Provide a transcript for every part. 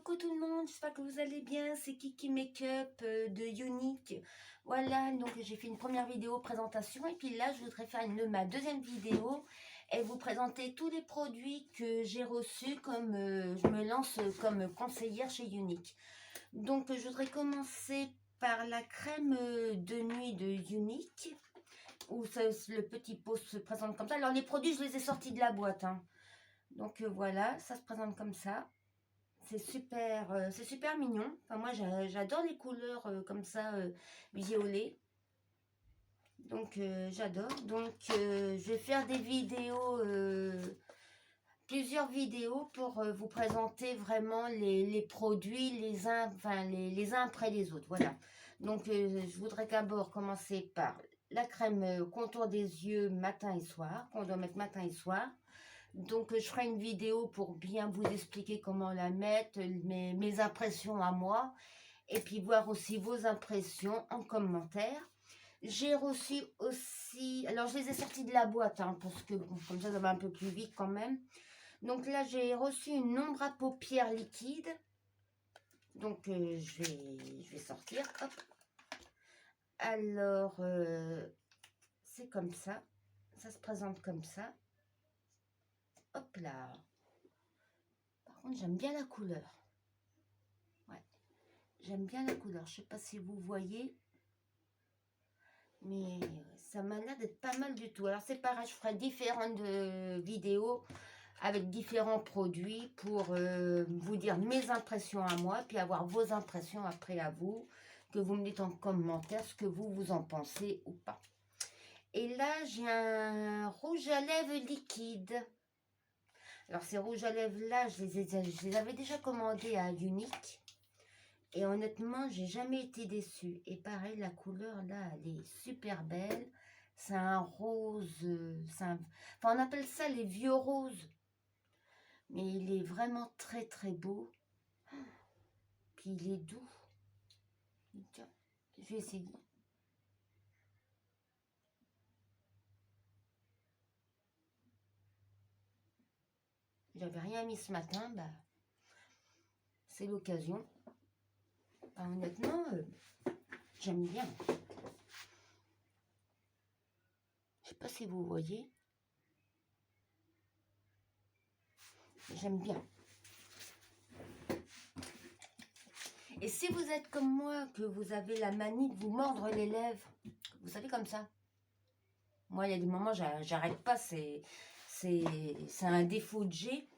Coucou tout le monde, j'espère que vous allez bien, c'est Kiki Makeup de Unique. Voilà, donc j'ai fait une première vidéo présentation et puis là je voudrais faire ma deuxième vidéo et vous présenter tous les produits que j'ai reçus comme je me lance comme conseillère chez Unique. Donc je voudrais commencer par la crème de nuit de Unique où le petit pot se présente comme ça. Alors les produits je les ai sortis de la boîte, hein. Donc voilà, ça se présente comme ça. C'est super mignon. Enfin, moi, j'adore les couleurs comme ça, violet. Donc, j'adore. Donc, je vais faire des vidéos, plusieurs vidéos pour vous présenter vraiment les produits les uns après les autres. Voilà. Donc, je voudrais d'abord commencer par la crème contour des yeux matin et soir, qu'on doit mettre matin et soir. Donc, je ferai une vidéo pour bien vous expliquer comment la mettre, mes impressions à moi, et puis voir aussi vos impressions en commentaire. J'ai reçu aussi, alors je les ai sortis de la boîte, hein, parce que bon, comme ça va un peu plus vite quand même. Donc là, j'ai reçu une ombre à paupières liquide. Donc, je vais sortir, hop. Alors, c'est comme ça se présente comme ça. Hop là. Par contre, j'aime bien la couleur. Ouais, j'aime bien la couleur. Je sais pas si vous voyez, mais ça m'a l'air d'être pas mal du tout. Alors, c'est pareil, je ferai différentes vidéos avec différents produits pour vous dire mes impressions à moi, puis avoir vos impressions après à vous, que vous me dites en commentaire ce que vous en pensez ou pas. Et là, j'ai un rouge à lèvres liquide. Alors, ces rouges à lèvres-là, je les avais déjà commandés à Unique. Et honnêtement, j'ai jamais été déçue. Et pareil, la couleur, là, elle est super belle. C'est un rose... enfin, on appelle ça les vieux roses. Mais il est vraiment très beau. Puis il est doux. Tiens, je vais essayer. J'avais rien mis ce matin, bah, c'est l'occasion. Bah, honnêtement, j'aime bien. Je sais pas si vous voyez. J'aime bien. Et si vous êtes comme moi, que vous avez la manie de vous mordre les lèvres, vous savez comme ça. Moi, il y a des moments, j'arrête pas, c'est un défaut que j'ai.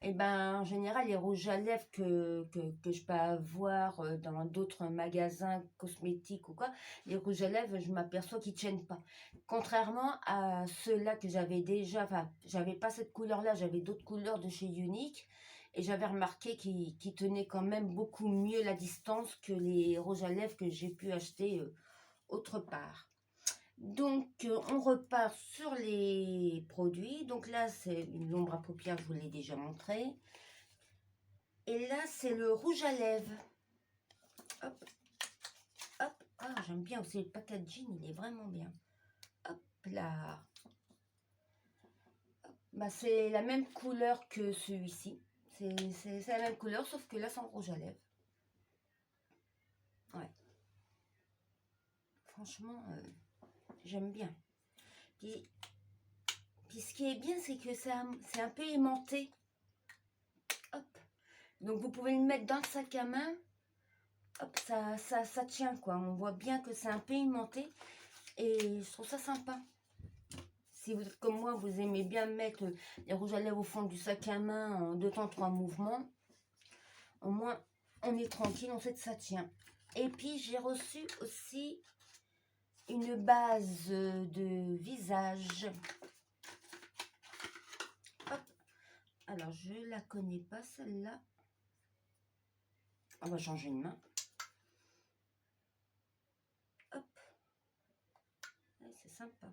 Et ben, en général, les rouges à lèvres que je peux avoir dans d'autres magasins cosmétiques ou quoi, les rouges à lèvres, je m'aperçois qu'ils ne tiennent pas. Contrairement à ceux-là que j'avais déjà, enfin, j'avais pas cette couleur-là, j'avais d'autres couleurs de chez Unique. Et j'avais remarqué qu'ils tenaient quand même beaucoup mieux la distance que les rouges à lèvres que j'ai pu acheter autre part. Donc, on repart sur les produits. Donc là, c'est une ombre à paupières, je vous l'ai déjà montré. Et là, c'est le rouge à lèvres. Hop, hop. Ah, j'aime bien aussi le packaging, il est vraiment bien. Hop là. Bah, c'est la même couleur que celui-ci. C'est la même couleur, sauf que là, c'est en rouge à lèvres. Ouais. Franchement, j'aime bien. Puis, ce qui est bien, c'est que c'est un peu aimanté. Hop. Donc, vous pouvez le mettre dans le sac à main. Hop, ça tient, quoi. On voit bien que c'est un peu aimanté. Et je trouve ça sympa. Si vous êtes comme moi, vous aimez bien mettre les rouges à lèvres au fond du sac à main en 2 temps 3 mouvements. Au moins, on est tranquille, on sait que ça tient. Et puis, j'ai reçu aussi une base de visage. Hop. Alors, je la connais pas, celle-là. On va changer une main. Hop. C'est sympa.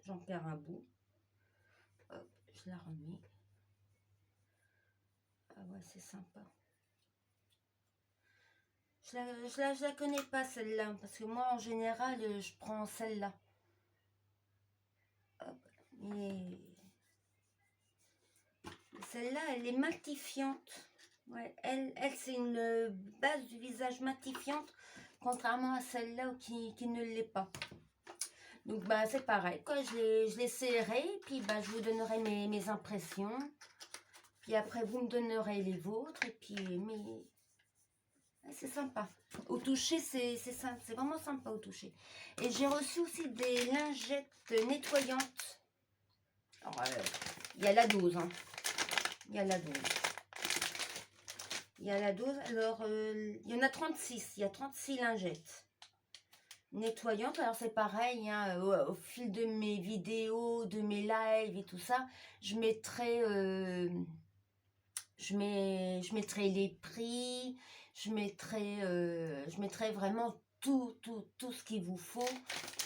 J'en perds un bout. Hop, je la remets. Ah ouais, c'est sympa. Je la connais pas, celle-là. Parce que moi, en général, je prends celle-là. Et celle-là, elle est matifiante. Ouais, elle c'est une base du visage matifiante, contrairement à celle-là qui ne l'est pas. Donc, bah, c'est pareil, quoi. Je les serrerai, puis bah, je vous donnerai mes impressions. Puis après, vous me donnerez les vôtres. Et puis, c'est sympa. Au toucher, c'est vraiment sympa au toucher. Et j'ai reçu aussi des lingettes nettoyantes. Alors, il y a la dose, hein. Il y a la dose. Il y a la dose. Alors, il y en a 36. Il y a 36 lingettes nettoyantes. Alors, c'est pareil, hein, au fil de mes vidéos, de mes lives et tout ça, je mettrai, je mettrai les prix, je mettrai vraiment tout ce qu'il vous faut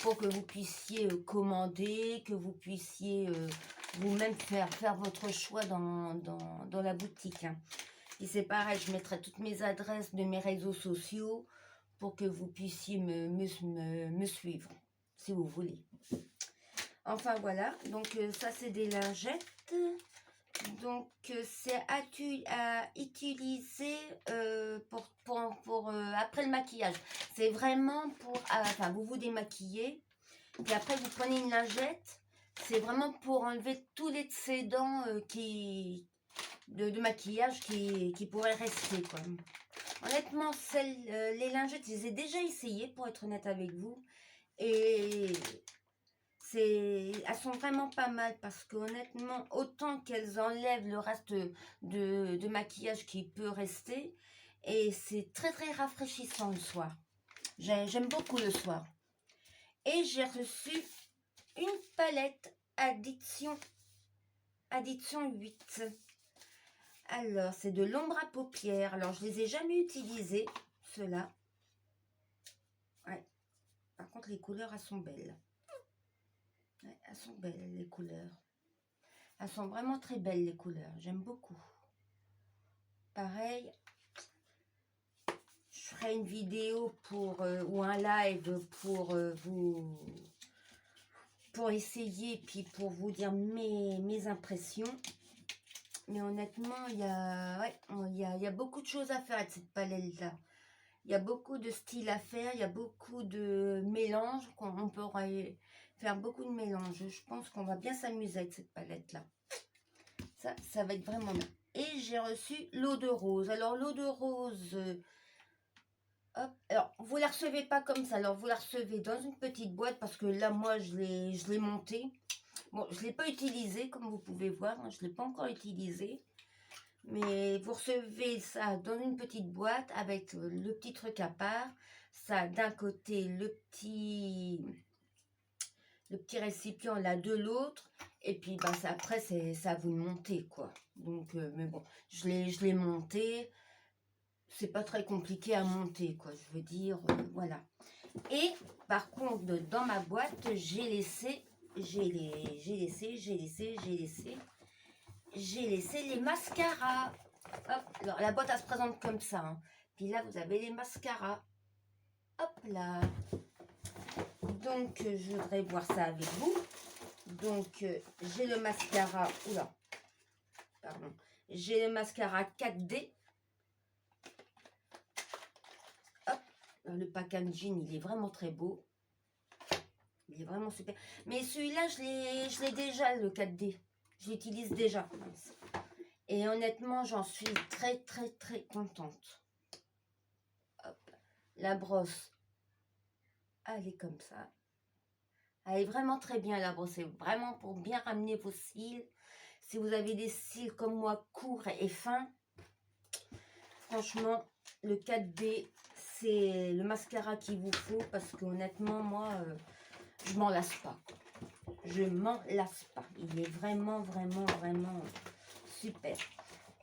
pour que vous puissiez commander, que vous puissiez vous-même faire votre choix dans la boutique, hein. Et c'est pareil, je mettrai toutes mes adresses de mes réseaux sociaux pour que vous puissiez me suivre, si vous voulez. Enfin, voilà. Donc, ça, c'est des lingettes. Donc, c'est à utiliser pour après le maquillage. C'est vraiment pour... enfin, vous vous démaquillez. Puis après, vous prenez une lingette. C'est vraiment pour enlever tous les excédents de maquillage qui pourraient rester, quoi. Honnêtement, les lingettes, je les ai déjà essayées, pour être honnête avec vous. Et elles sont vraiment pas mal parce que honnêtement, autant qu'elles enlèvent le reste de maquillage qui peut rester, et c'est très rafraîchissant le soir. J'aime beaucoup le soir. Et j'ai reçu une palette Addiction 8. Alors, c'est de l'ombre à paupières. Alors, je les ai jamais utilisées, ceux-là. Ouais. Par contre, les couleurs, elles sont belles. Ouais, elles sont belles, les couleurs. Elles sont vraiment très belles, les couleurs. J'aime beaucoup. Pareil, je ferai une vidéo ou un live pour essayer, puis pour vous dire mes impressions. Mais honnêtement, il y a beaucoup de choses à faire avec cette palette-là. Il y a beaucoup de styles à faire, il y a beaucoup de mélanges. On peut faire beaucoup de mélanges. Je pense qu'on va bien s'amuser avec cette palette-là. Ça va être vraiment bien. Et j'ai reçu l'eau de rose. Alors, l'eau de rose, hop, alors, vous la recevez pas comme ça. Alors, vous la recevez dans une petite boîte parce que là, moi, je l'ai montée. Bon, je ne l'ai pas utilisé, comme vous pouvez voir. Hein, je ne l'ai pas encore utilisé. Mais vous recevez ça dans une petite boîte avec le petit truc à part. Ça, d'un côté, le petit récipient là de l'autre. Et puis, bah, après, c'est à vous de monter, quoi. Donc, mais bon, je l'ai monté. C'est pas très compliqué à monter, quoi. Je veux dire, voilà. Et, par contre, dans ma boîte, j'ai laissé les mascaras. Hop, alors la boîte, elle se présente comme ça, hein. Puis là, vous avez les mascaras. Hop là. Donc, je voudrais voir ça avec vous. Donc, j'ai le mascara. Oula. Pardon. J'ai le mascara 4D. Hop. Le packaging, il est vraiment très beau. Il est vraiment super. Mais celui-là, je l'ai déjà, le 4D. Je l'utilise déjà. Et honnêtement, j'en suis très contente. Hop. La brosse, elle est comme ça. Elle est vraiment très bien, la brosse. C'est vraiment pour bien ramener vos cils. Si vous avez des cils comme moi, courts et fins, franchement, le 4D, c'est le mascara qu'il vous faut. Parce que honnêtement, moi, je m'en lasse pas. Je m'en lasse pas. Il est vraiment super.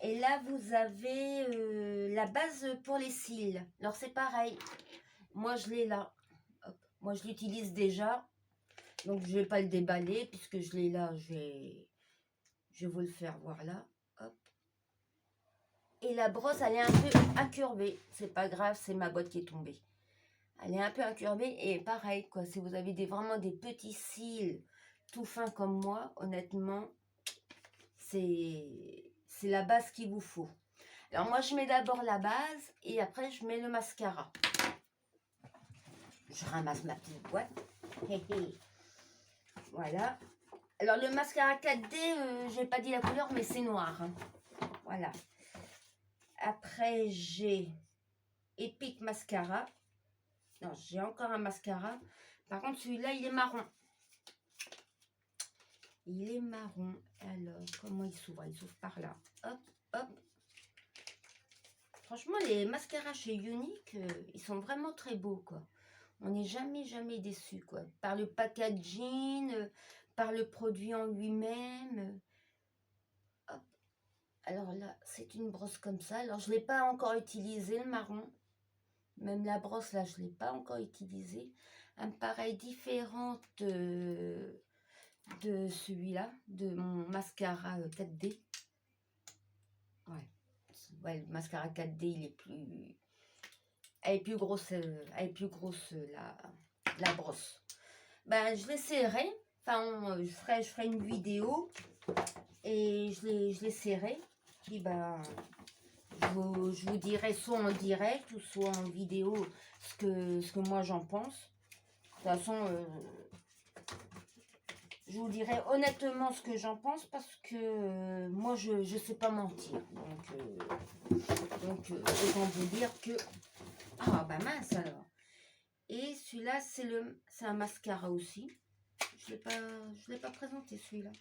Et là, vous avez la base pour les cils. Alors, c'est pareil. Moi, je l'ai là. Hop. Moi, je l'utilise déjà. Donc, je ne vais pas le déballer puisque je l'ai là. Je vais vous le faire voir là. Hop. Et la brosse, elle est un peu incurvée. C'est pas grave, c'est ma boîte qui est tombée. Elle est un peu incurvée. Et pareil, quoi. Si vous avez vraiment des petits cils tout fins comme moi, honnêtement, c'est la base qu'il vous faut. Alors moi, je mets d'abord la base et après, je mets le mascara. Je ramasse ma petite boîte. Voilà. Alors le mascara 4D, j'ai pas dit la couleur, mais c'est noir. Hein. Voilà. Après, j'ai Epic Mascara. Non, j'ai encore un mascara. Par contre, celui-là, il est marron. Il est marron. Alors, comment il s'ouvre? Il s'ouvre par là. Hop, hop. Franchement, les mascaras chez Unique, ils sont vraiment très beaux, quoi. On n'est jamais déçu, quoi. Par le packaging, par le produit en lui-même. Hop. Alors là, c'est une brosse comme ça. Alors, je ne l'ai pas encore utilisé, le marron. Même la brosse, là, je ne l'ai pas encore utilisée. Elle me paraît différente de celui-là, de mon mascara 4D. Ouais, le mascara 4D, il est plus... Elle est plus grosse, la brosse. Ben, je l'essaierai. Enfin, je ferai une vidéo et je l'essaierai. Puis, ben, je vous dirai soit en direct ou soit en vidéo ce que moi j'en pense. De toute façon, je vous dirai honnêtement ce que j'en pense parce que moi, je ne sais pas mentir. Donc autant vous dire que... Ah, bah mince alors. Et celui-là, c'est un mascara aussi. Je l'ai pas présenté celui-là.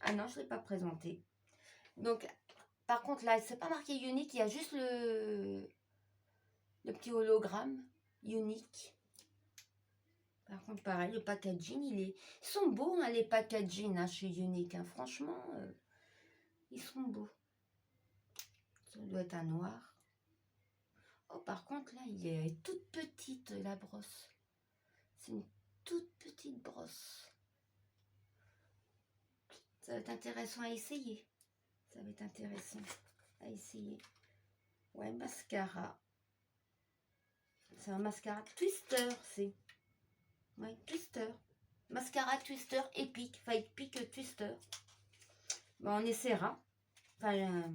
Ah non, je ne l'ai pas présenté. Donc, par contre, là, c'est pas marqué Unique. Il y a juste le petit hologramme Unique. Par contre, pareil, le packaging, ils sont beaux, hein, les packaging hein, chez Unique. Hein. Franchement, ils sont beaux. Ça doit être un noir. Oh, par contre, là, il est toute petite, la brosse. C'est une toute petite brosse. Ça va être intéressant à essayer. Ça va être intéressant à essayer. Ouais, mascara. C'est un mascara Twister, c'est. Ouais, Twister. Mascara Twister Epic. Enfin, Epic Twister. Bon, on essaiera. Enfin,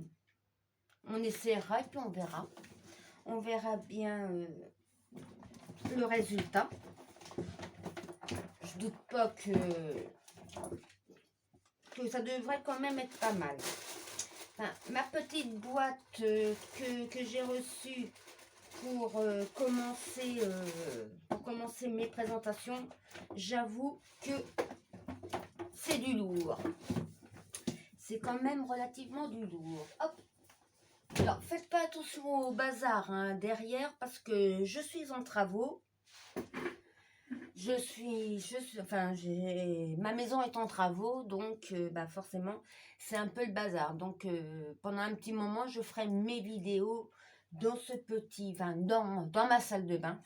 on essaiera et puis on verra. On verra bien le résultat. Je doute pas que ça devrait quand même être pas mal. Enfin, ma petite boîte que j'ai reçue pour commencer mes présentations, j'avoue que c'est du lourd. C'est quand même relativement du lourd. Hop. Alors, faites pas attention au bazar hein, derrière parce que je suis en travaux. Ma maison est en travaux, donc bah forcément, c'est un peu le bazar. Donc, pendant un petit moment, je ferai mes vidéos dans dans ma salle de bain.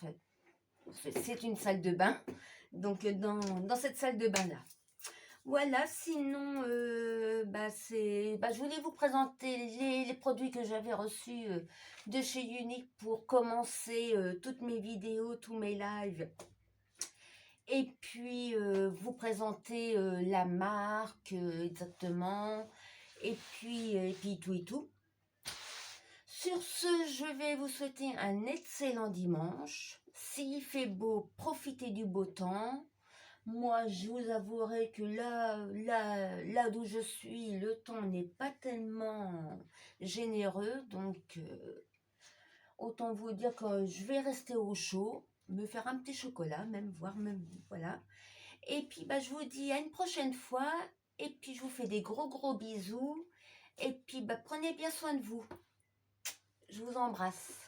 C'est une salle de bain, donc dans cette salle de bain-là. Voilà, sinon, je voulais vous présenter les produits que j'avais reçus de chez Unique pour commencer toutes mes vidéos, tous mes lives. Et puis, vous présenter la marque exactement. Et puis tout et tout. Sur ce, je vais vous souhaiter un excellent dimanche. S'il fait beau, profitez du beau temps. Moi, je vous avouerai que là d'où je suis, le temps n'est pas tellement généreux. Donc, autant vous dire que je vais rester au chaud, me faire un petit chocolat, voire même, voilà. Et puis, je vous dis à une prochaine fois. Et puis, je vous fais des gros bisous. Et puis, prenez bien soin de vous. Je vous embrasse.